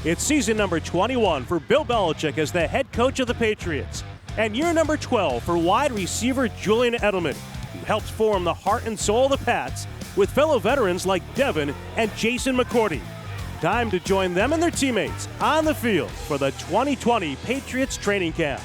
It's season number 21 for Bill Belichick as the head coach of the Patriots, and year number 12 for wide receiver Julian Edelman, who helped form the heart and soul of the Pats with fellow veterans like Devin and Jason McCourty. Time to join them and their teammates on the field for the 2020 Patriots training camp.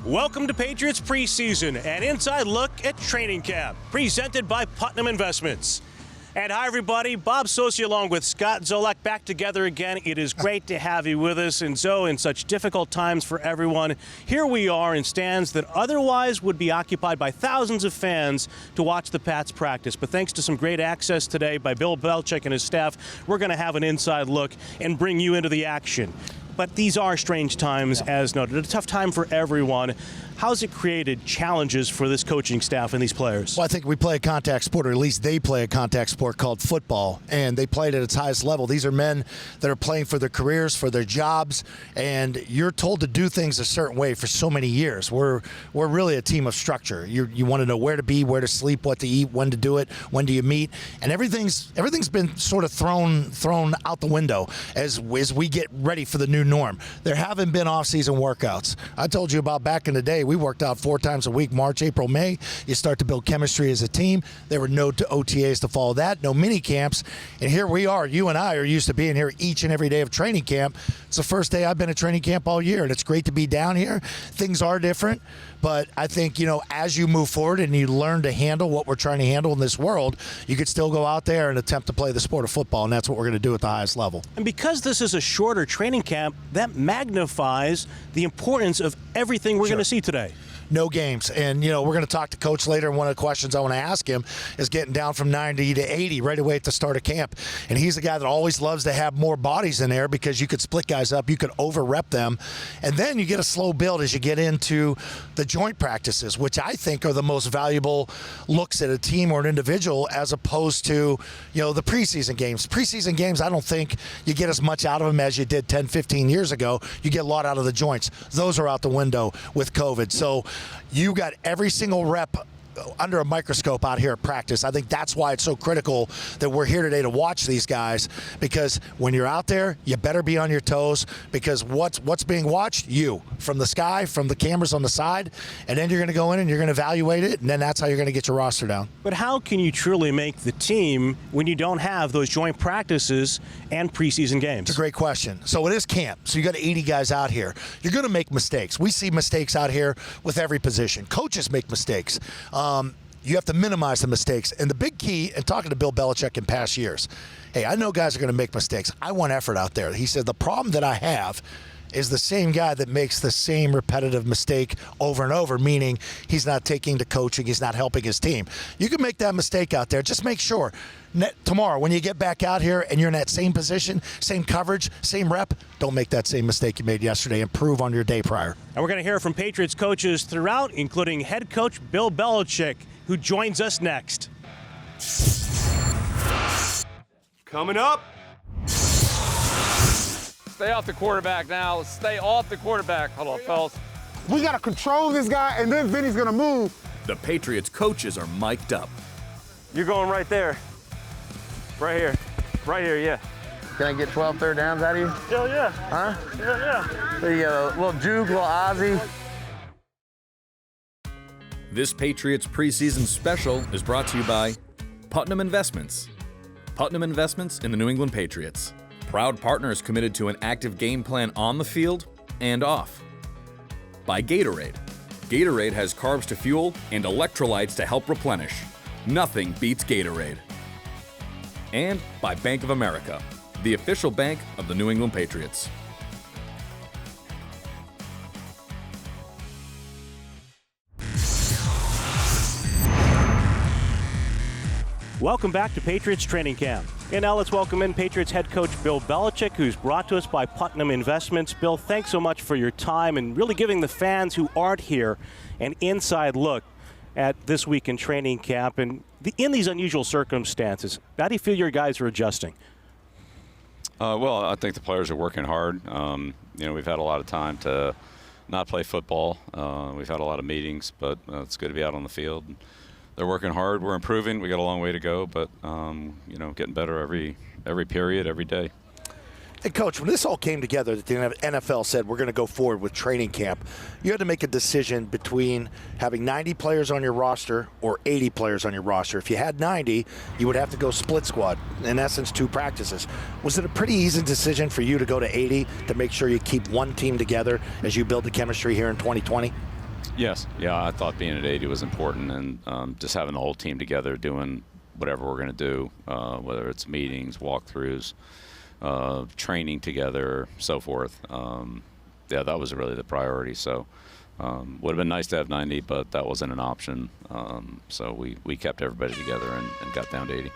Welcome to Patriots Preseason, an inside look at training camp, presented by Putnam Investments. And hi, everybody. Bob Socci along with Scott Zolak back together again. It is great to have you with us. And so, in such difficult times for everyone, here we are in stands that otherwise would be occupied by thousands of fans to watch the Pats practice. But thanks to some great access today by Bill Belichick and his staff, we're going to have an inside look and bring you into the action. But these are strange times, as noted. A tough time for everyone. How's it created challenges for this coaching staff and these players? Well, I think we play a contact sport, or at least they play a contact sport called football, and they play it at its highest level. These are men that are playing for their careers, for their jobs, and you're told to do things a certain way for so many years. We're really a team of structure. You want to know where to be, where to sleep, what to eat, when to do it, when do you meet, and everything's been sort of thrown out the window as we get ready for the new norm. There haven't been off-season workouts. I told you about back in the day, we worked out 4 times a week, March, April, May. You start to build chemistry as a team. There were no OTAs to follow that, no mini camps. And here we are. You and I are used to being here each and every day of training camp. It's the first day I've been at training camp all year, and it's great to be down here. Things are different, but I think, as you move forward and you learn to handle what we're trying to handle in this world, you could still go out there and attempt to play the sport of football, and that's what we're going to do at the highest level. And because this is a shorter training camp, that magnifies the importance of everything we're going to see today. No games. And, we're going to talk to Coach later, and one of the questions I want to ask him is getting down from 90 to 80 right away at the start of camp. And he's a guy that always loves to have more bodies in there because you could split guys up, you could over-rep them, and then you get a slow build as you get into the joint practices, which I think are the most valuable looks at a team or an individual as opposed to, the preseason games. Preseason games, I don't think you get as much out of them as you did 10, 15 years ago. You get a lot out of the joints. Those are out the window with COVID. So you got every single rep under a microscope out here at practice. I think that's why it's so critical that we're here today to watch these guys, because when you're out there, you better be on your toes, because what's being watched? You, from the sky, from the cameras on the side, and then you're going to go in and you're going to evaluate it, and then that's how you're going to get your roster down. But how can you truly make the team when you don't have those joint practices and preseason games? It's a great question. So it is camp. So you got 80 guys out here. You're going to make mistakes. We see mistakes out here with every position. Coaches make mistakes. You have to minimize the mistakes. And the big key, and talking to Bill Belichick in past years, hey, I know guys are going to make mistakes. I want effort out there. He said, the problem that I have is the same guy that makes the same repetitive mistake over and over, meaning he's not taking the coaching, he's not helping his team. You can make that mistake out there. Just make sure tomorrow when you get back out here and you're in that same position, same coverage, same rep, don't make that same mistake you made yesterday. Improve on your day prior. And we're going to hear from Patriots coaches throughout, including head coach Bill Belichick, who joins us next. Coming up. Stay off the quarterback now. Stay off the quarterback. Hold on, fellas. We got to control this guy, and then Vinny's going to move. The Patriots coaches are mic'd up. You're going right there. Right here. Right here, yeah. Can I get 12 third downs out of you? Hell yeah. Huh? Yeah, yeah. So you got a little juke, a little Ozzy. This Patriots preseason special is brought to you by Putnam Investments. Putnam Investments in the New England Patriots. Proud partners committed to an active game plan on the field and off. By Gatorade. Gatorade has carbs to fuel and electrolytes to help replenish. Nothing beats Gatorade. And by Bank of America, the official bank of the New England Patriots. Welcome back to Patriots training camp. And now let's welcome in Patriots head coach Bill Belichick, who's brought to us by Putnam Investments. Bill, thanks so much for your time and really giving the fans who aren't here an inside look at this week in training camp. And in these unusual circumstances, how do you feel your guys are adjusting? Well, I think the players are working hard. We've had a lot of time to not play football. We've had a lot of meetings, but it's good to be out on the field. They're working hard. We're improving. We got a long way to go, but getting better every period, every day. Hey, Coach, when this all came together, the NFL said we're going to go forward with training camp. You had to make a decision between having 90 players on your roster or 80 players on your roster. If you had 90, you would have to go split squad, in essence, 2 practices. Was it a pretty easy decision for you to go to 80 to make sure you keep one team together as you build the chemistry here in 2020? Yes. Yeah, I thought being at 80 was important, and just having the whole team together doing whatever we're going to do, whether it's meetings, walkthroughs, training together, so forth. That was really the priority. So would have been nice to have 90, but that wasn't an option. So we kept everybody together and got down to 80.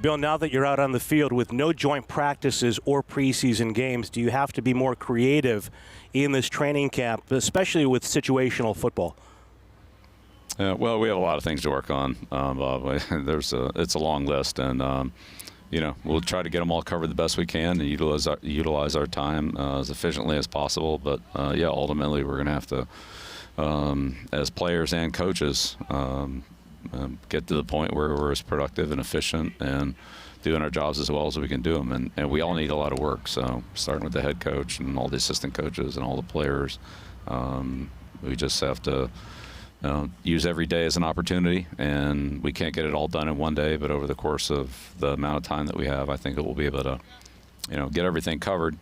Bill, now that you're out on the field with no joint practices or preseason games, do you have to be more creative in this training camp, especially with situational football? Well, we have a lot of things to work on, Bob. It's a long list, and we'll try to get them all covered the best we can and utilize our time as efficiently as possible. But ultimately we're going to have to, as players and coaches, get to the point where we're as productive and efficient and doing our jobs as well as we can do them. And we all need a lot of work. So starting with the head coach and all the assistant coaches and all the players, we just have to use every day as an opportunity, and we can't get it all done in one day, but over the course of the amount of time that we have, I think that we'll be able to, get everything covered.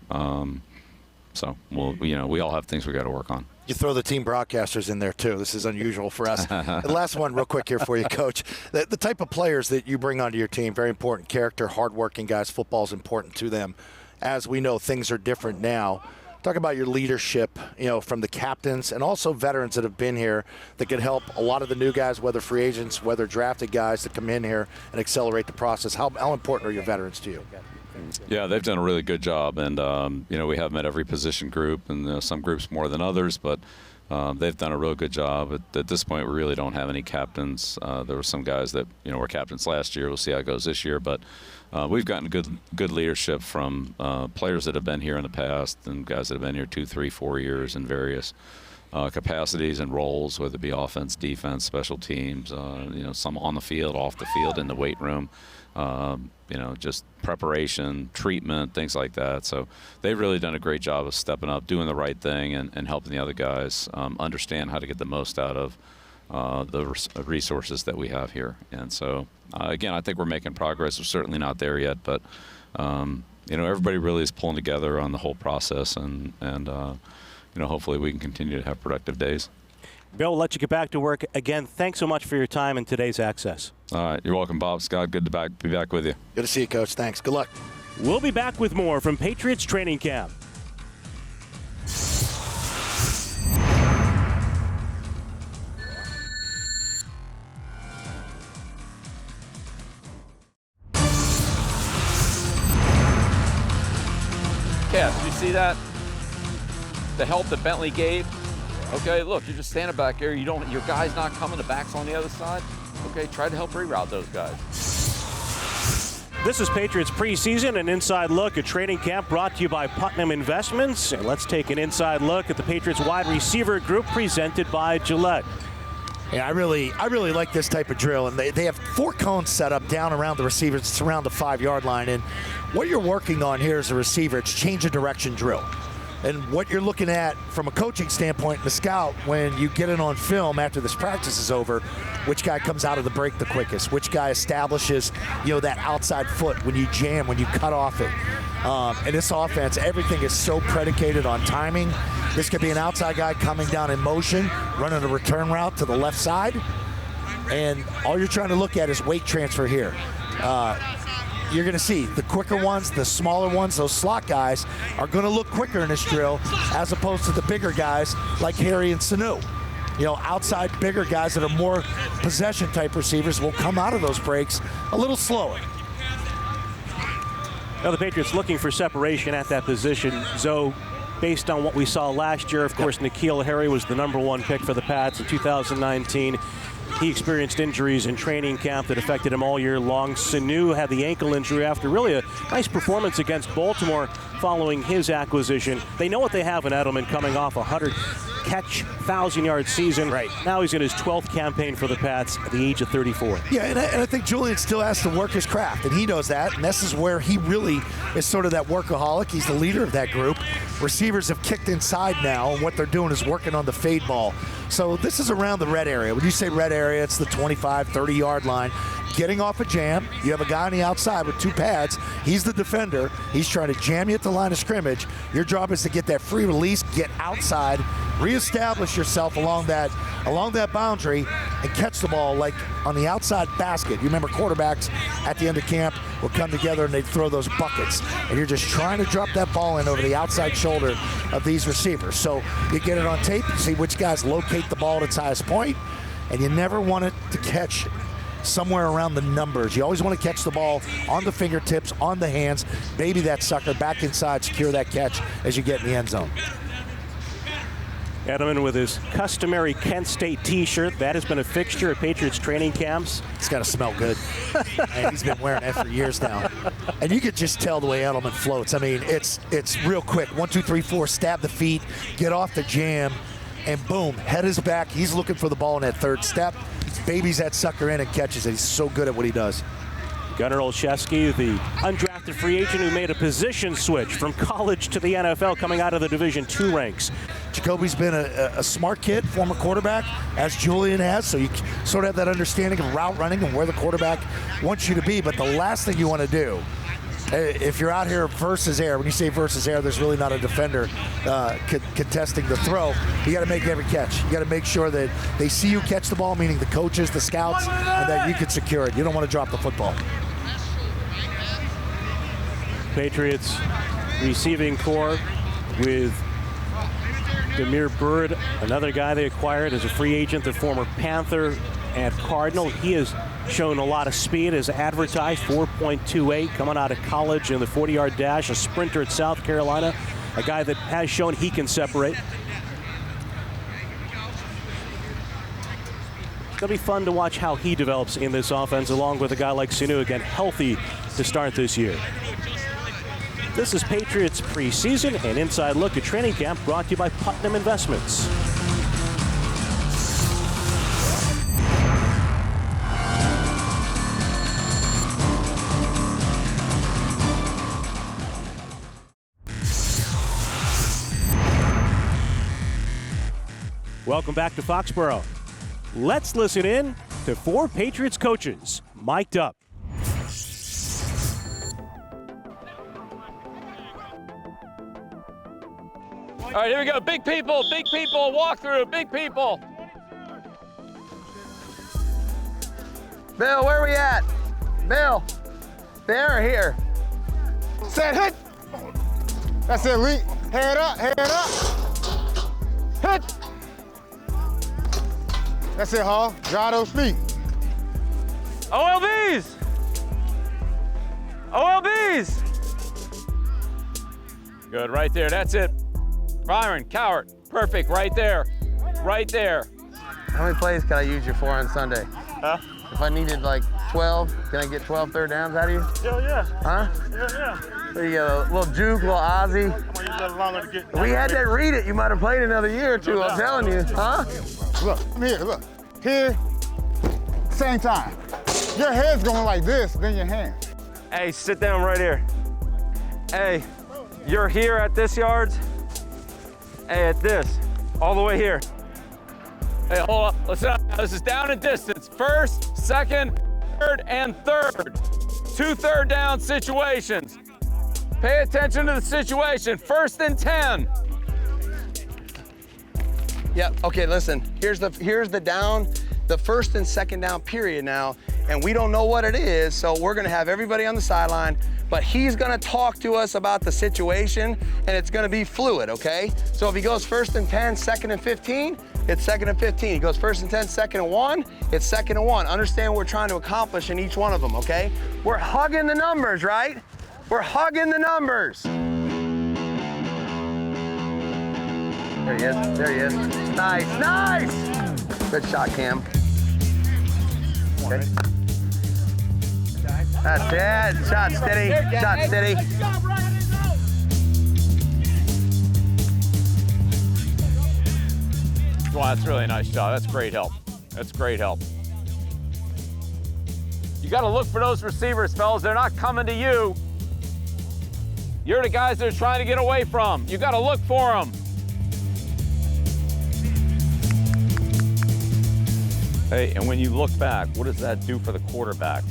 So we all have things we got to work on. You throw the team broadcasters in there, too. This is unusual for us. The last one real quick here for you, Coach. The type of players that you bring onto your team, very important character, hardworking guys. Football is important to them. As we know, things are different now. Talk about your leadership, from the captains and also veterans that have been here that could help a lot of the new guys, whether free agents, whether drafted guys, to come in here and accelerate the process. How important are your veterans to you? Yeah, they've done a really good job, and we have met every position group, and some groups more than others, but they've done a real good job. At this point, we really don't have any captains. There were some guys that were captains last year. We'll see how it goes this year, but we've gotten good leadership from players that have been here in the past and guys that have been here 2, 3, 4 years in various capacities and roles, whether it be offense, defense, special teams, some on the field, off the field, in the weight room, just preparation, treatment, things like that. So they've really done a great job of stepping up, doing the right thing, and helping the other guys understand how to get the most out of the resources that we have here. And so, again, I think we're making progress. We're certainly not there yet, but everybody really is pulling together on the whole process, and hopefully we can continue to have productive days. Bill, we'll let you get back to work. Again, thanks so much for your time and today's access. All right. You're welcome, Bob. Scott, good to be back with you. Good to see you, Coach. Thanks. Good luck. We'll be back with more from Patriots training camp. Cass, did you see that? The help that Bentley gave? Okay, look, you're just standing back there. Your guy's not coming. The back's on the other side. Okay, try to help reroute those guys. This is Patriots preseason, an inside look at training camp brought to you by Putnam Investments. And let's take an inside look at the Patriots wide receiver group presented by Gillette. Yeah, I really like this type of drill, and they have 4 cones set up down around the receivers. It's around the 5-yard line, and what you're working on here as a receiver, it's change of direction drill. And what you're looking at from a coaching standpoint, the scout, when you get it on film after this practice is over, which guy comes out of the break the quickest, which guy establishes, that outside foot when you jam, when you cut off it. And this offense, everything is so predicated on timing. This could be an outside guy coming down in motion, running a return route to the left side, and all you're trying to look at is weight transfer here. You're going to see the quicker ones, the smaller ones, those slot guys are going to look quicker in this drill as opposed to the bigger guys like Harry and Sanu. Outside bigger guys that are more possession type receivers will come out of those breaks a little slower. Now the Patriots looking for separation at that position. So based on what we saw last year, of course, N'Keal Harry was the #1 pick for the Pats in 2019. He experienced injuries in training camp that affected him all year long. Sanu had the ankle injury after really a nice performance against Baltimore following his acquisition. They know what they have in Edelman, coming off a 100-catch, 1,000-yard season. Right. Now he's in his 12th campaign for the Pats at the age of 34. Yeah, and I think Julian still has to work his craft, and he knows that, and this is where he really is sort of that workaholic. He's the leader of that group. Receivers have kicked inside now, and what they're doing is working on the fade ball. So this is around the red area. When you say red area, it's the 25, 30-yard line. Getting off a jam, you have a guy on the outside with two pads. He's the defender. He's trying to jam you at the line of scrimmage. Your job is to get that free release, get outside, reestablish yourself along that boundary, and catch the ball like on the outside basket. You remember quarterbacks at the end of camp would come together and they'd throw those buckets, and you're just trying to drop that ball in over the outside shoulder of these receivers. So you get it on tape, you see which guys locate the ball at its highest point, and you never want it to catch somewhere around the numbers. You always want to catch the ball on the fingertips, on the hands, baby that sucker back inside, secure that catch as you get in the end zone. Edelman with his customary Kent State t-shirt. That has been a fixture at Patriots training camps. It's got to smell good. And he's been wearing that for years now. And you could just tell the way Edelman floats. I mean, it's real quick. 1, 2, 3, 4, stab the feet, get off the jam, and boom, head is back. He's looking for the ball in that third step. Babies that sucker in and catches it. He's so good at what he does. Gunnar Olszewski, the undrafted free agent who made a position switch from college to the NFL, coming out of the Division II ranks. Jacoby's been a smart kid, former quarterback, as Julian has, so you sort of have that understanding of route running and where the quarterback wants you to be. But the last thing you want to do, if you're out here versus air, when you say versus air, there's really not a defender contesting the throw. You got to make every catch. You got to make sure that they see you catch the ball, meaning the coaches, the scouts, and that you can secure it. You don't want to drop the football. Patriots receiving core with Demir Bird, another guy they acquired as a free agent, the former Panther and Cardinal. He has shown a lot of speed as advertised, 4.28 coming out of college in the 40-yard dash, a sprinter at South Carolina, a guy that has shown he can separate. It's going to be fun to watch how he develops in this offense, along with a guy like Sanu, again, healthy to start this year. This is Patriots preseason, an inside look at training camp brought to you by Putnam Investments. Welcome back to Foxborough. Let's listen in to 4 Patriots coaches mic'd up. All right, here we go. Big people, walk through, big people. Bill, where are we at? Bill, there or here? Set hit. That's it, Lee. Head up, head up. Hit. That's it, Hall. Dry those feet. OLBs! OLBs! Good, right there, that's it. Byron, Cowart, perfect, right there, right there. How many plays can I use you for on Sunday? Huh? If I needed like 12, can I get 12 third downs out of you? Hell yeah. Huh? Yeah. So you got a little juke, little Ozzy. I'm gonna use that longer to get. If we had that read it, you might have played another year or two, I'm telling you. Huh? Look, come here, look. Here, same time. Your head's going like this, then your hand. Hey, sit down right here. Hey, you're here at this yards. Hey, at this, all the way here. Hey, hold up, listen up. This is down and distance. First, second, third, and third. 2 third down situations. Pay attention to the situation. 1st and 10. Yeah, okay, listen. Here's the down, the 1st and 2nd down period now, and we don't know what it is, so we're gonna have everybody on the sideline, but he's gonna talk to us about the situation, and it's gonna be fluid, okay? So if he goes 1st and 10, 2nd and 15, it's 2nd and 15. He goes 1st and 10, 2nd and 1, it's 2nd and 1. Understand what we're trying to accomplish in each one of them, okay? We're hugging the numbers, right? We're hugging the numbers. There he is, there he is. Nice, nice! Good shot, Cam. Okay. That's it. Shot steady. Shot steady. Wow, that's really a nice shot. That's great help. That's great help. You got to look for those receivers, fellas. They're not coming to you. You're the guys they're trying to get away from. You got to look for them. Hey, and when you look back, what does that do for the quarterback?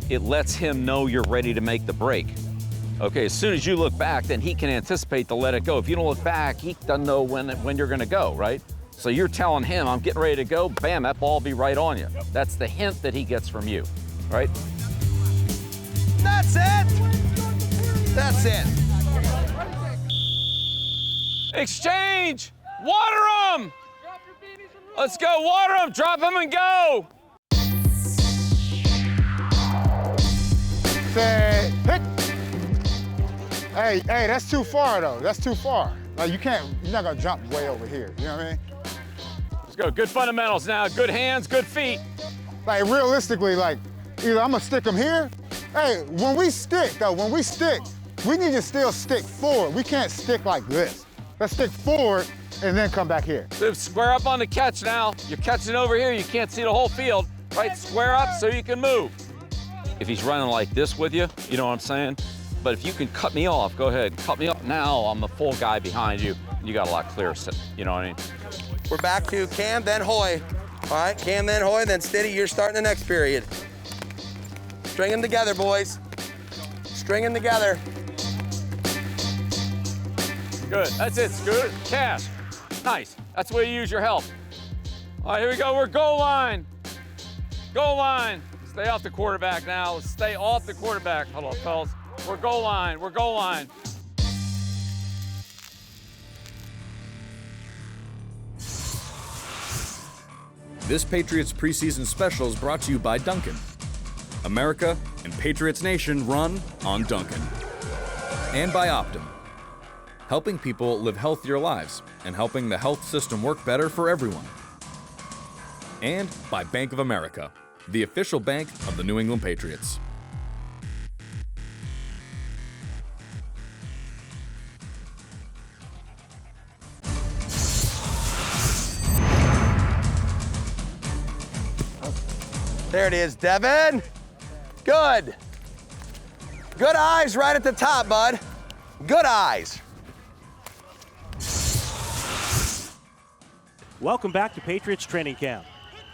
It lets him know you're ready to make the break. Okay, as soon as you look back, then he can anticipate to let it go. If you don't look back, he doesn't know when you're gonna go, right? So you're telling him, I'm getting ready to go, bam, that ball will be right on you. That's the hint that he gets from you, right? That's it. That's it. Exchange, water them. Let's go, water them, drop them and go. Say, hit. Hey, that's too far though. That's too far. Like you're not gonna jump way over here. You know what I mean? Let's go, good fundamentals now. Good hands, good feet. Like realistically, like either I'm gonna stick them here. Hey, when we stick, we need to still stick forward. We can't stick like this. Let's stick forward and then come back here. So square up on the catch now. You're catching over here, you can't see the whole field, right? Square up so you can move. If he's running like this with you, you know what I'm saying? But if you can cut me off, go ahead, cut me off. Now I'm the full guy behind you. You got a lot clearer, you know what I mean? We're back to Cam, then Hoy. All right, Cam, then Hoy, then Steady. You're starting the next period. String them together, boys. String them together. Good, that's it, Scoot. Cash, nice. That's where you use your help. All right, here we go, we're goal line. Goal line. Stay off the quarterback now. Let's stay off the quarterback. Hold on, fellas. We're goal line, we're goal line. This Patriots preseason special is brought to you by Dunkin'. America and Patriots Nation run on Dunkin'. And by Optum, helping people live healthier lives and helping the health system work better for everyone. And by Bank of America, the official bank of the New England Patriots. There it is, Devin. Good. Good eyes right at the top, bud. Good eyes. Welcome back to Patriots training camp.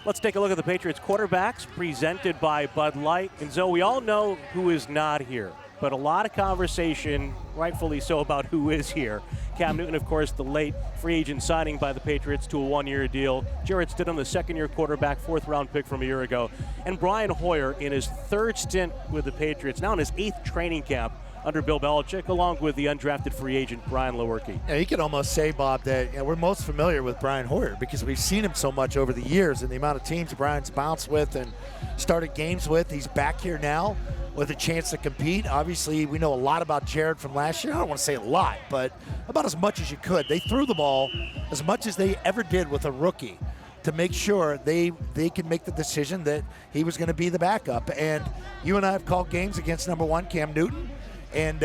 Let's take a look at the Patriots quarterbacks presented by Bud Light. And so we all know who is not here, but a lot of conversation, rightfully so, about who is here. Cam Newton, of course, the late free agent signing by the Patriots to a one-year deal. Jarrett Stidham, the second-year quarterback, fourth-round pick from a year ago. And Brian Hoyer in his third stint with the Patriots, now in his eighth training camp under Bill Belichick, along with the undrafted free agent Brian Lewerke. Yeah, you could almost say, Bob, that we're most familiar with Brian Hoyer because we've seen him so much over the years and the amount of teams Brian's bounced with and started games with. He's back here now with a chance to compete. Obviously, we know a lot about Jared from last year. I don't want to say a lot, but about as much as you could. They threw the ball as much as they ever did with a rookie to make sure they could make the decision that he was going to be the backup. And you and I have called games against number one, Cam Newton, and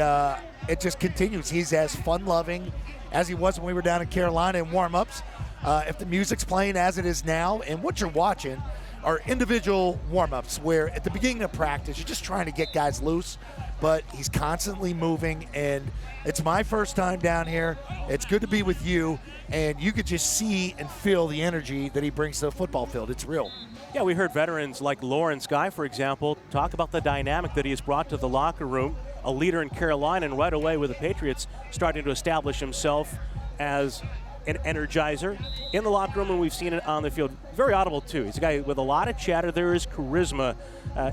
it just continues. He's as fun-loving as he was when we were down in Carolina in warm-ups. If the music's playing as it is now, and what you're watching are individual warm-ups where at the beginning of practice, you're just trying to get guys loose, but he's constantly moving, and it's my first time down here. It's good to be with you, and you could just see and feel the energy that he brings to the football field. It's real. Yeah, we heard veterans like Lawrence Guy, for example, talk about the dynamic that he has brought to the locker room, a leader in Carolina, and right away with the Patriots starting to establish himself as an energizer in the locker room, and we've seen it on the field. Very audible, too. He's a guy with a lot of chatter. There is charisma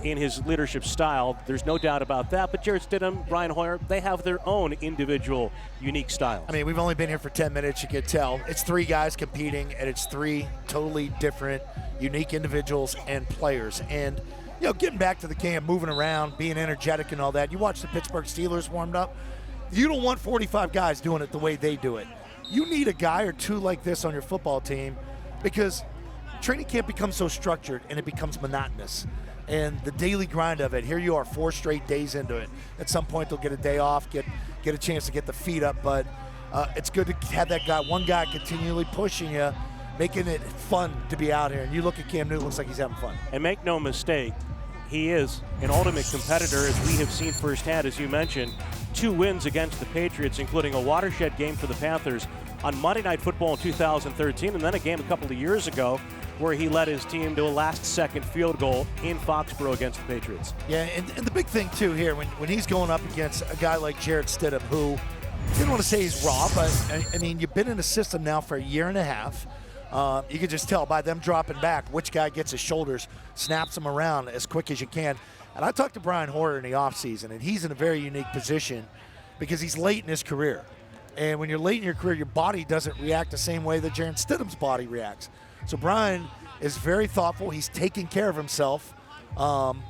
in his leadership style. There's no doubt about that. But Jarrett Stidham, Brian Hoyer, they have their own individual, unique styles. I mean, we've only been here for 10 minutes. You can tell. It's three guys competing, and it's three totally different, unique individuals and players. And, you know, getting back to the camp, moving around, being energetic and all that. You watch the Pittsburgh Steelers warmed up. You don't want 45 guys doing it the way they do it. You need a guy or two like this on your football team because training camp becomes so structured and it becomes monotonous. And the daily grind of it, here you are 4 straight days into it. At some point they'll get a day off, get a chance to get the feet up, but it's good to have that guy, one guy continually pushing you, making it fun to be out here. And you look at Cam Newton, looks like he's having fun. And make no mistake, he is an ultimate competitor, as we have seen firsthand, as you mentioned. 2 wins against the Patriots, including a watershed game for the Panthers on Monday Night Football in 2013, and then a game a couple of years ago where he led his team to a last-second field goal in Foxborough against the Patriots. Yeah, and the big thing, too, here, when he's going up against a guy like Jarrett Stidham, who, I didn't want to say he's raw, but, I mean, you've been in the system now for a year and a half. You can just tell by them dropping back which guy gets his shoulders, snaps them around as quick as you can. And I talked to Brian Hoyer in the offseason, and he's in a very unique position because he's late in his career. And when you're late in your career, your body doesn't react the same way that Jarrett Stidham's body reacts. So Brian is very thoughtful. He's taking care of himself, and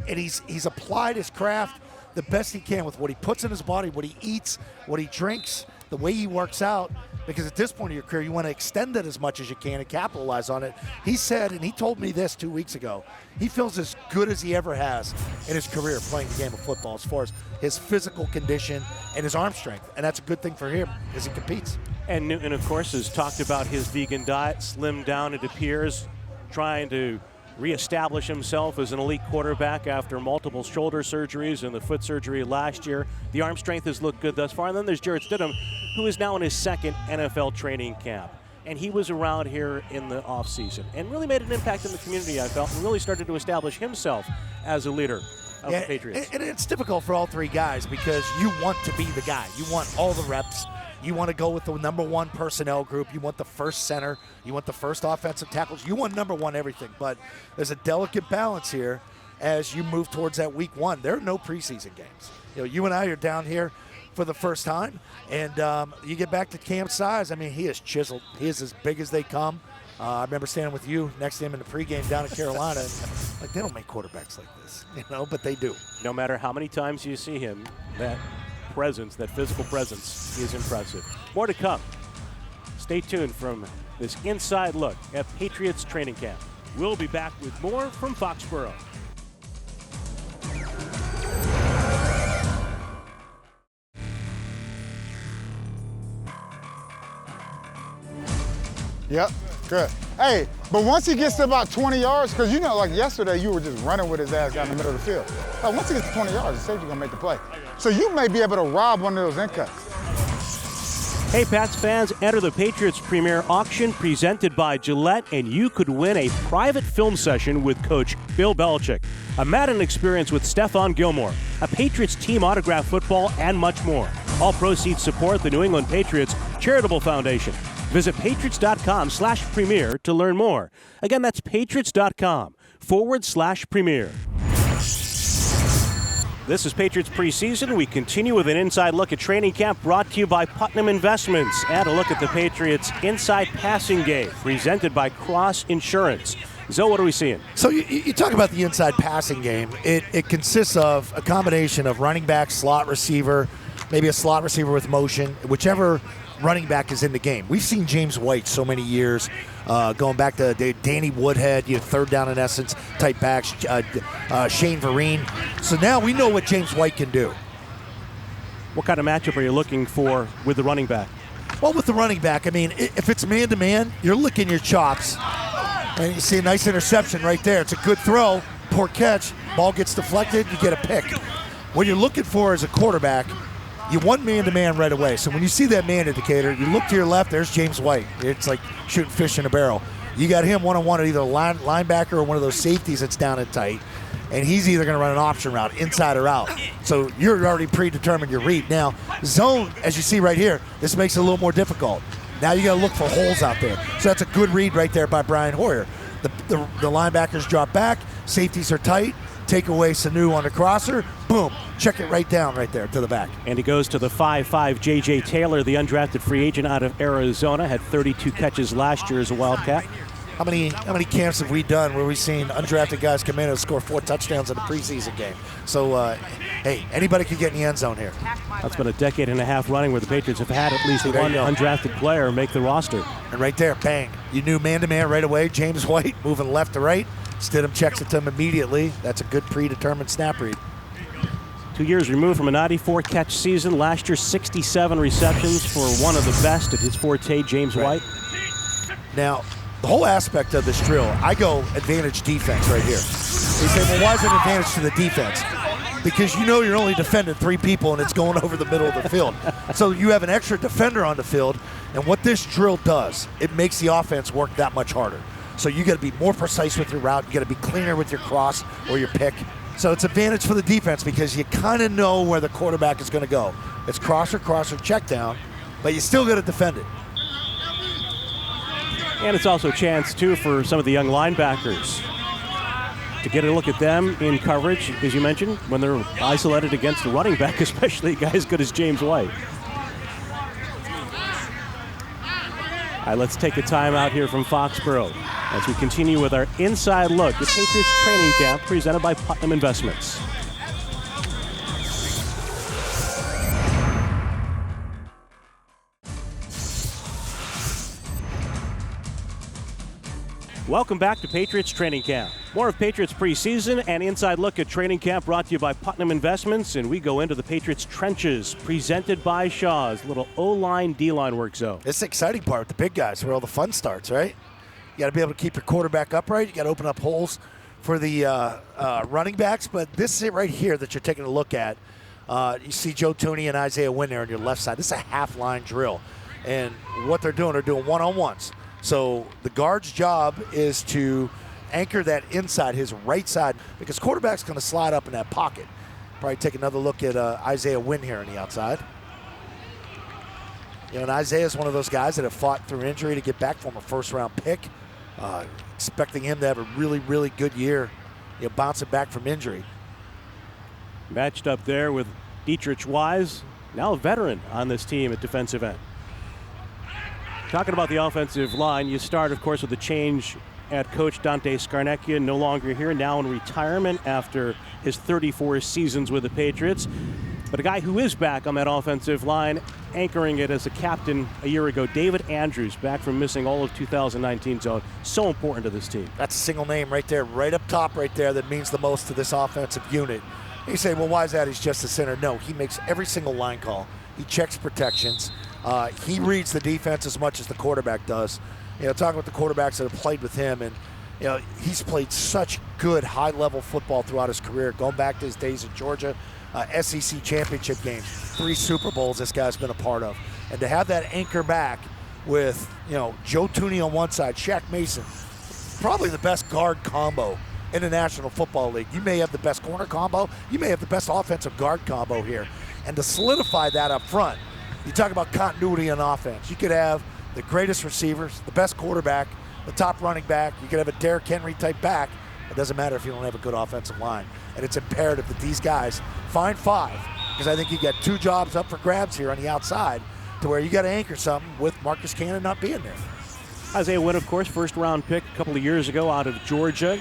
he's applied his craft the best he can with what he puts in his body, what he eats, what he drinks, the way he works out. Because at this point of your career, you want to extend it as much as you can and capitalize on it. He said, and he told me this 2 weeks ago, he feels as good as he ever has in his career playing the game of football as far as his physical condition and his arm strength. And that's a good thing for him as he competes. And Newton, of course, has talked about his vegan diet, slimmed down, it appears, trying to reestablish himself as an elite quarterback after multiple shoulder surgeries and the foot surgery last year. The arm strength has looked good thus far. And then there's Jarrett Stidham, who is now in his 2nd NFL training camp. And he was around here in the offseason and really made an impact in the community, I felt, and really started to establish himself as a leader of the Patriots. And it's difficult for all 3 guys because you want to be the guy. You want all the reps. You want to go with the number 1 personnel group. You want the first center. You want the first offensive tackles. You want number 1 everything. But there's a delicate balance here as you move towards that week 1. There are no preseason games. You know, you and I are down here for the first time, and you get back to camp size. I mean, he is chiseled. He is as big as they come. I remember standing with you next to him in the pregame down in Carolina, and like, they don't make quarterbacks like this, you know, but they do. No matter how many times you see him, that presence, that physical presence is impressive. More to come. Stay tuned from this inside look at Patriots training camp. We'll be back with more from Foxborough. Yep, good. Hey, but once he gets to about 20 yards, because you know, like yesterday, you were just running with his ass down the middle of the field. Like, once he gets to 20 yards, it says you're gonna make the play. So you may be able to rob one of those in cuts. Hey, Pats fans, enter the Patriots Premier Auction presented by Gillette, and you could win a private film session with Coach Bill Belichick, a Madden experience with Stephon Gilmore, a Patriots team autograph football, and much more. All proceeds support the New England Patriots Charitable Foundation. Visit patriots.com/premier to learn more. Again, that's patriots.com/premier. This is Patriots Preseason. We continue with an inside look at training camp brought to you by Putnam Investments and a look at the Patriots' inside passing game presented by Cross Insurance. Zoe, what are we seeing? So you talk about the inside passing game. It consists of a combination of running back, slot receiver, maybe a slot receiver with motion, whichever running back is in the game. We've seen James White so many years, going back to Danny Woodhead, third down in essence type backs, Shane Vereen. So now we know what James White can do. What kind of matchup are you looking for with the running back? Well, with the running back, I mean, if it's man-to-man, you're licking your chops. And you see a nice interception right there. It's a good throw, poor catch, ball gets deflected, you get a pick. What you're looking for as a quarterback, you want man-to-man right away. So when you see that man indicator, you look to your left, there's James White. It's like shooting fish in a barrel. You got him one-on-one at either a linebacker or one of those safeties that's down and tight, and he's either going to run an option route, inside or out. So you're already predetermined your read. Now, zone, as you see right here, this makes it a little more difficult. Now you got to look for holes out there. So that's a good read right there by Brian Hoyer. The linebackers drop back, safeties are tight, take away Sanu on the crosser, boom, check it right down right there to the back. And he goes to the 5'5", J.J. Taylor, the undrafted free agent out of Arizona, had 32 catches last year as a Wildcat. How many camps have we done where we've seen undrafted guys come in and score 4 touchdowns in a preseason game? So, hey, anybody can get in the end zone here. That's been a decade and a half running where the Patriots have had at least one undrafted player make the roster. And right there, bang. You knew man-to-man right away. James White moving left to right. Stidham checks it to him immediately. That's a good predetermined snap read. 2 years removed from a 94-catch season. Last year, 67 receptions for one of the best at his forte, James White. Now, the whole aspect of this drill, I go advantage defense right here. They say, well, why is it an advantage to the defense? Because you know you're only defending 3 people and it's going over the middle of the field. So you have an extra defender on the field, and what this drill does, it makes the offense work that much harder. So you got to be more precise with your route. You got to be cleaner with your cross or your pick. So it's advantage for the defense because you kind of know where the quarterback is going to go. It's crosser, check down, but you still got to defend it. And it's also a chance, too, for some of the young linebackers to get a look at them in coverage, as you mentioned, when they're isolated against the running back, especially a guy as good as James White. All right, let's take a timeout here from Foxborough as we continue with our inside look at Patriots training camp presented by Putnam Investments. Welcome back to Patriots Training Camp. More of Patriots preseason and inside look at training camp brought to you by Putnam Investments, and we go into the Patriots trenches presented by Shaw's little O-line, D-line work zone. It's the exciting part with the big guys where all the fun starts, right? You got to be able to keep your quarterback upright. You got to open up holes for the running backs, but this is it right here that you're taking a look at. You see Joe Thuney and Isaiah Wynn there on your left side. This is a half-line drill, and what they're doing one-on-ones. So the guard's job is to anchor that inside, his right side, because quarterback's going to slide up in that pocket. Probably take another look at Isaiah Wynn here on the outside. You know, and Isaiah's one of those guys that have fought through injury to get back from a first-round pick. Expecting him to have a really, really good year, you know, bouncing back from injury. Matched up there with Dietrich Wise, now a veteran on this team at defensive end. Talking about the offensive line, you start, of course, with the change at coach Dante Scarnecchia, no longer here, now in retirement after his 34 seasons with the Patriots. But a guy who is back on that offensive line, anchoring it as a captain a year ago, David Andrews, back from missing all of 2019 zone. So important to this team. That's a single name right there, right up top right there that means the most to this offensive unit. You say, well, why is that? He's just a center. No, he makes every single line call. He checks protections. He reads the defense as much as the quarterback does. You know, talking with the quarterbacks that have played with him, and you know, he's played such good high-level football throughout his career, going back to his days in Georgia, SEC championship games, 3 Super Bowls this guy's been a part of. And to have that anchor back with, you know, Joe Thuney on one side, Shaq Mason, probably the best guard combo in the National Football League. You may have the best corner combo. You may have the best offensive guard combo here. And to solidify that up front, you talk about continuity on offense. You could have the greatest receivers, the best quarterback, the top running back. You could have a Derrick Henry type back. It doesn't matter if you don't have a good offensive line. And it's imperative that these guys find 5, because I think you got 2 jobs up for grabs here on the outside to where you got to anchor something with Marcus Cannon not being there. Isaiah Wynn, of course, first-round pick a couple of years ago out of Georgia.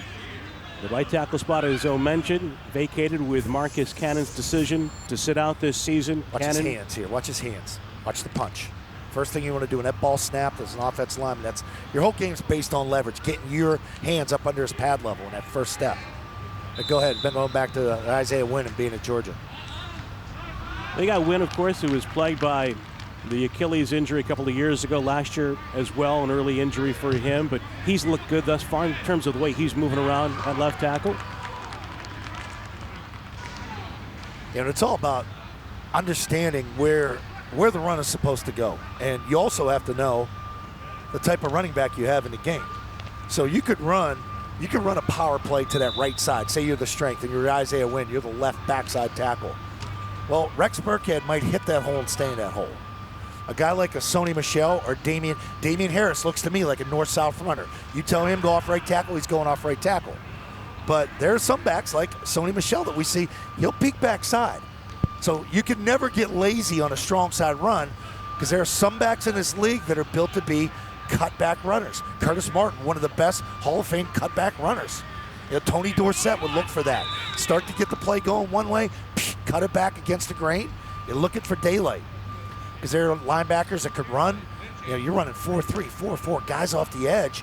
The right tackle spot, as Zoe mentioned, vacated with Marcus Cannon's decision to sit out this season. Watch his hands here. Watch his hands. Watch the punch. First thing you want to do when that ball snapped as an offensive lineman, that's your whole game's based on leverage, getting your hands up under his pad level in that first step. But go ahead, been going back to Isaiah Wynn and being at Georgia. They got Wynn, of course, who was plagued by the Achilles injury a couple of years ago, last year as well, an early injury for him, but he's looked good thus far in terms of the way he's moving around at left tackle. You know, it's all about understanding where the run is supposed to go. And you also have to know the type of running back you have in the game. So you could run a power play to that right side. Say you're the strength and you're Isaiah Wynn, you're the left backside tackle. Well, Rex Burkhead might hit that hole and stay in that hole. A guy like a Sony Michel or Damian Harris looks to me like a north-south runner. You tell him go off right tackle, he's going off right tackle. But there are some backs like Sony Michel that we see, he'll peek backside. So you can never get lazy on a strong side run, because there are some backs in this league that are built to be cutback runners. Curtis Martin, one of the best Hall of Fame cutback runners. Tony Dorsett would look for that. Start to get the play going one way, cut it back against the grain. You're looking for daylight because there are linebackers that could run. You're running 4-3, 4-4, guys off the edge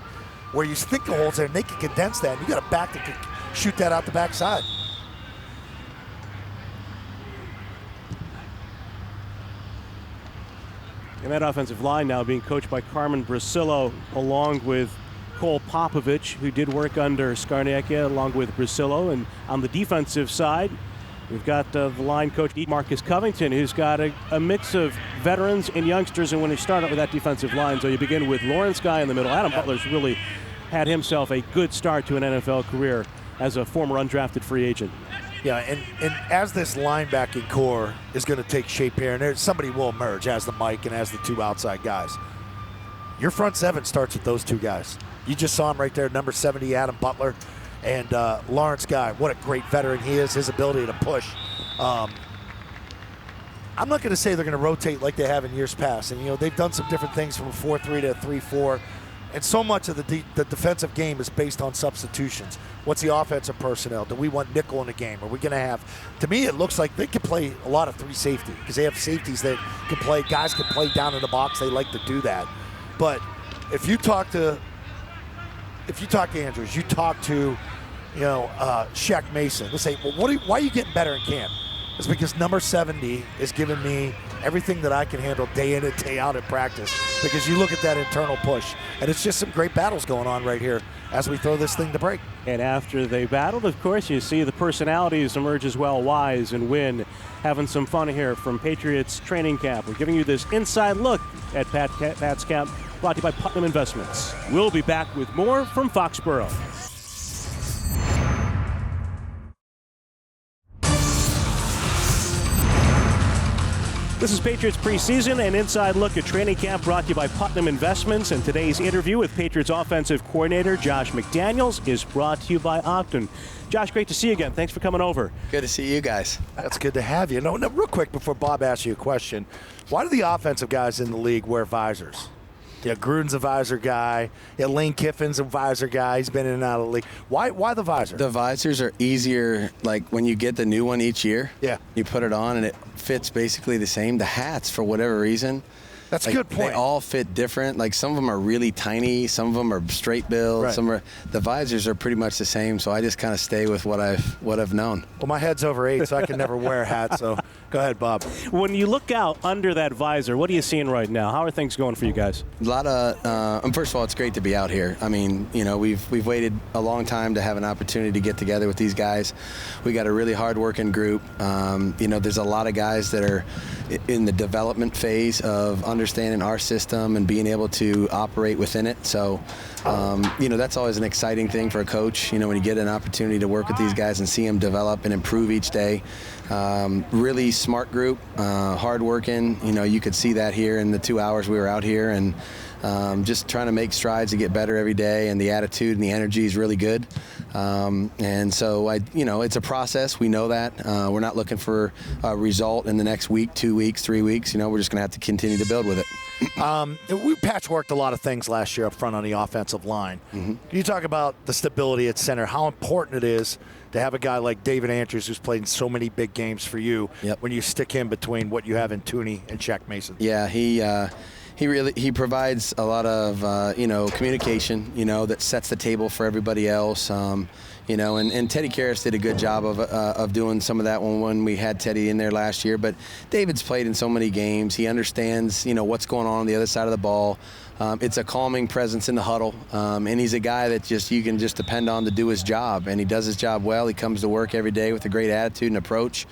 where you think the hole's there and they can condense that. And you got a back that can shoot that out the backside. And that offensive line now being coached by Carmen Brasillo along with Cole Popovich, who did work under Scarnecchia along with Brasillo. And on the defensive side, we've got the line coach Marcus Covington, who's got a mix of veterans and youngsters. And when you start out with that defensive line, so you begin with Lawrence Guy in the middle. Adam Butler's really had himself a good start to an NFL career as a former undrafted free agent. Yeah, and as this linebacking core is going to take shape here, and somebody will emerge as the Mike and as the two outside guys. Your front seven starts with those two guys. You just saw him right there, number 70, Adam Butler, and Lawrence Guy. What a great veteran he is, his ability to push. I'm not going to say they're going to rotate like they have in years past. And, they've done some different things from a 4-3 to a 3-4. And so much of the defensive game is based on substitutions. What's the offensive personnel? Do we want nickel in the game? Are we going to have? To me, it looks like they could play a lot of 3 safety because they have safeties that can play. Guys can play down in the box. They like to do that. But if you talk to Andrews, you talk to Shaq Mason, they'll say, well, why are you getting better in camp? It's because number 70 is giving me everything that I can handle day in and day out in practice, because you look at that internal push, and it's just some great battles going on right here as we throw this thing to break. And after they battled, of course, you see the personalities emerge as well. Wise and Wynn having some fun here from Patriots training camp. We're giving you this inside look at Pat's camp, brought to you by Putnam Investments. We'll be back with more from Foxborough. This is Patriots Preseason, an inside look at training camp brought to you by Putnam Investments. And today's interview with Patriots offensive coordinator Josh McDaniels is brought to you by Optum. Josh, great to see you again. Thanks for coming over. Good to see you guys. That's good to have you. No, real quick before Bob asks you a question, why do the offensive guys in the league wear visors? Gruden's a visor guy. Lane Kiffin's a visor guy. He's been in and out of the league. Why the visor? The visors are easier, like when you get the new one each year. Yeah. You put it on and it fits basically the same. The hats, for whatever reason, that's a good point. They all fit different. Like some of them are really tiny, some of them are straight build, right. The visors are pretty much the same. So I just kind of stay with what I've known. Well, my head's over 8, so I can never wear a hat. So go ahead, Bob. When you look out under that visor, what are you seeing right now? How are things going for you guys? A lot of. First of all, it's great to be out here. I mean, we've waited a long time to have an opportunity to get together with these guys. We got a really hard-working group. There's a lot of guys that are in the development phase of understanding our system and being able to operate within it. So, that's always an exciting thing for a coach, when you get an opportunity to work with these guys and see them develop and improve each day. Really smart group, hardworking. You could see that here in the 2 hours we were out here, and just trying to make strides to get better every day, and the attitude and the energy is really good. And so it's a process. We know that. We're not looking for a result in the next week, 2 weeks, 3 weeks. We're just going to have to continue to build with it. We patchworked a lot of things last year up front on the offensive line. Mm-hmm. Can you talk about the stability at center, how important it is to have a guy like David Andrews, who's played in so many big games for you, when you stick him between what you have in Tooney and Shaq Mason? Yeah, he provides a lot of communication, that sets the table for everybody else. And Teddy Karras did a good job of doing some of that when we had Teddy in there last year. But David's played in so many games. He understands, what's going on the other side of the ball. It's a calming presence in the huddle, and he's a guy that you can just depend on to do his job, and he does his job well. He comes to work every day with a great attitude and approach.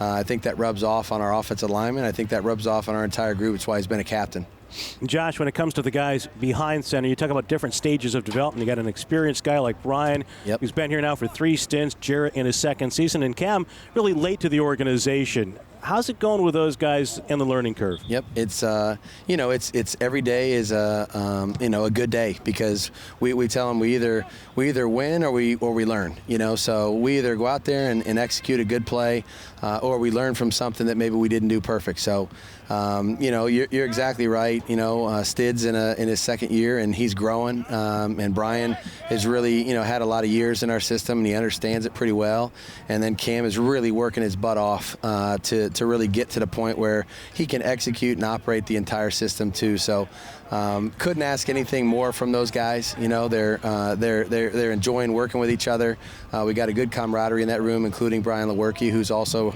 I think that rubs off on our offensive linemen. I think that rubs off on our entire group. It's why he's been a captain. Josh, when it comes to the guys behind center, you talk about different stages of development. You got an experienced guy like Brian, who's been here now for 3 stints, Jarrett in his 2nd season, and Cam really late to the organization. How's it going with those guys in the learning curve? Yep, it's it's every day is a good day, because we tell them we either win or we learn. So we either go out there and execute a good play, or we learn from something that maybe we didn't do perfect. So you're exactly right. Stid's in his second year and he's growing, and Brian has really had a lot of years in our system and he understands it pretty well. And then Cam is really working his butt off to really get to the point where he can execute and operate the entire system too. So couldn't ask anything more from those guys. They're enjoying working with each other. We got a good camaraderie in that room, including Brian Lewerke, who's also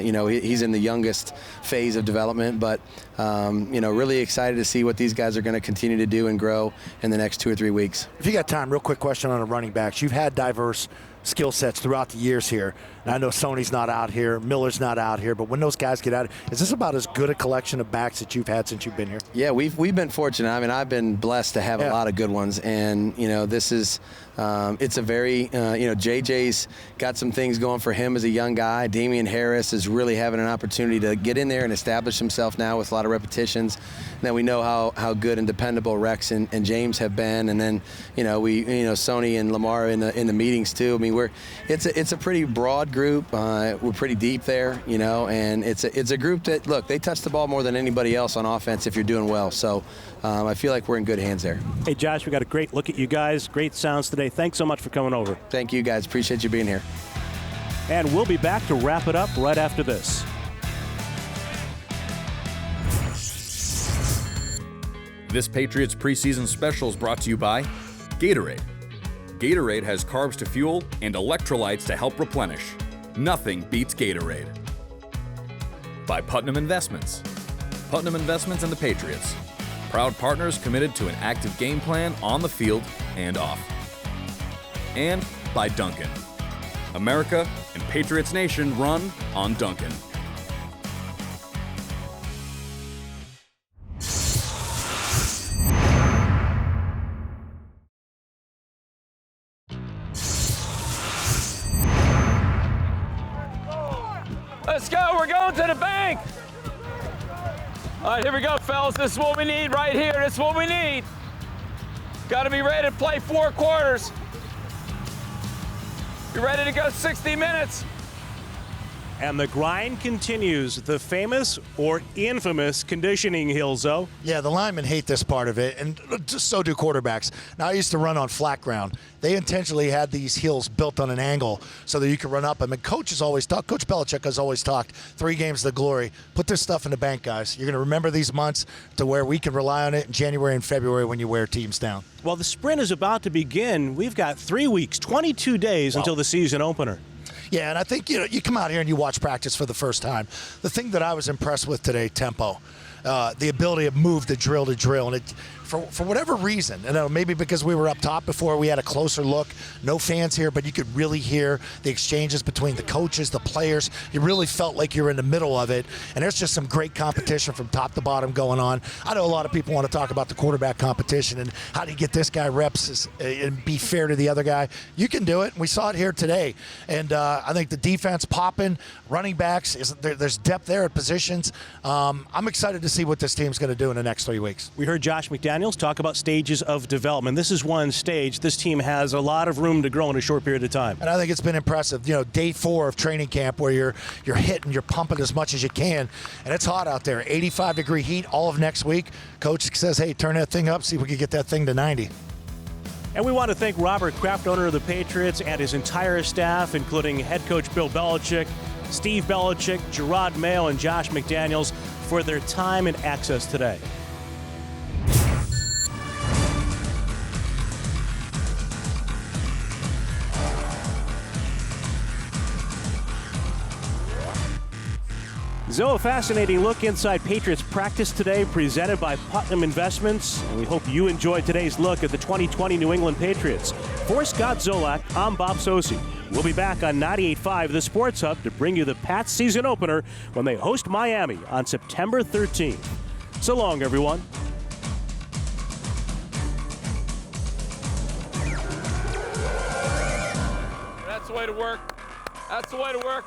he's in the youngest phase of development, but really excited to see what these guys are going to continue to do and grow in the next 2 or 3 weeks. If you got time, real quick question on the running backs. You've had diverse skill sets throughout the years here. And I know Sony's not out here, Miller's not out here, but when those guys get out, is this about as good a collection of backs that you've had since you've been here? Yeah, we've been fortunate. I mean, I've been blessed to have a lot of good ones, and this is it's a very JJ's got some things going for him as a young guy. Damian Harris is really having an opportunity to get in there and establish himself now with a lot of repetitions. And then we know how good and dependable Rex and James have been, and then Sony and Lamar in the meetings too. I mean, it's a pretty broad group. We're pretty deep there, and it's a group that, look, they touch the ball more than anybody else on offense if you're doing well. So I feel like we're in good hands there. Hey, Josh, we got a great look at you guys. Great sounds today. Thanks so much for coming over. Thank you, guys. Appreciate you being here. And we'll be back to wrap it up right after this. This Patriots preseason special is brought to you by Gatorade. Gatorade has carbs to fuel and electrolytes to help replenish. Nothing beats Gatorade. By Putnam Investments. Putnam Investments and the Patriots. Proud partners committed to an active game plan on the field and off. And by Dunkin'. America and Patriots Nation run on Dunkin'. Let's go, we're going to the bank. All right, here we go, fellas. This is what we need right here. This is what we need. Got to be ready to play 4 quarters. You ready to go 60 minutes? And the grind continues. The famous or infamous conditioning, Hilzo. Yeah, the linemen hate this part of it, and so do quarterbacks. Now, I used to run on flat ground. They intentionally had these hills built on an angle so that you could run up them. And Coach Belichick has always talked, 3 games to glory. Put this stuff in the bank, guys. You're going to remember these months to where we can rely on it in January and February when you wear teams down. Well, the sprint is about to begin. We've got 3 weeks, 22 days until the season opener. Yeah, and I think, you come out here and you watch practice for the first time. The thing that I was impressed with today, tempo, the ability to move the drill to drill. And it, for whatever reason, maybe because we were up top before, we had a closer look. No fans here, but you could really hear the exchanges between the coaches, the players. You really felt like you're in the middle of it. And there's just some great competition from top to bottom going on. I know a lot of people want to talk about the quarterback competition and how do you get this guy reps and be fair to the other guy. You can do it. We saw it here today. And I think the defense popping, running backs, there's depth there at positions. I'm excited to see what this team's going to do in the next 3 weeks. We heard Josh McDaniels talk about stages of development. This is one stage. This team has a lot of room to grow in a short period of time. And I think it's been impressive. Day 4 of training camp where you're hitting, you're pumping as much as you can, and it's hot out there. 85-degree heat all of next week. Coach says, hey, turn that thing up, see if we can get that thing to 90. And we want to thank Robert Kraft, owner of the Patriots, and his entire staff, including head coach Bill Belichick, Steve Belichick, Gerard Mayo, and Josh McDaniels, for their time and access today. So, a fascinating look inside Patriots practice today, presented by Putnam Investments. And we hope you enjoyed today's look at the 2020 New England Patriots. For Scott Zolak, I'm Bob Socci. We'll be back on 98.5 The Sports Hub to bring you the Pats season opener when they host Miami on September 13th. So long, everyone. That's the way to work. That's the way to work.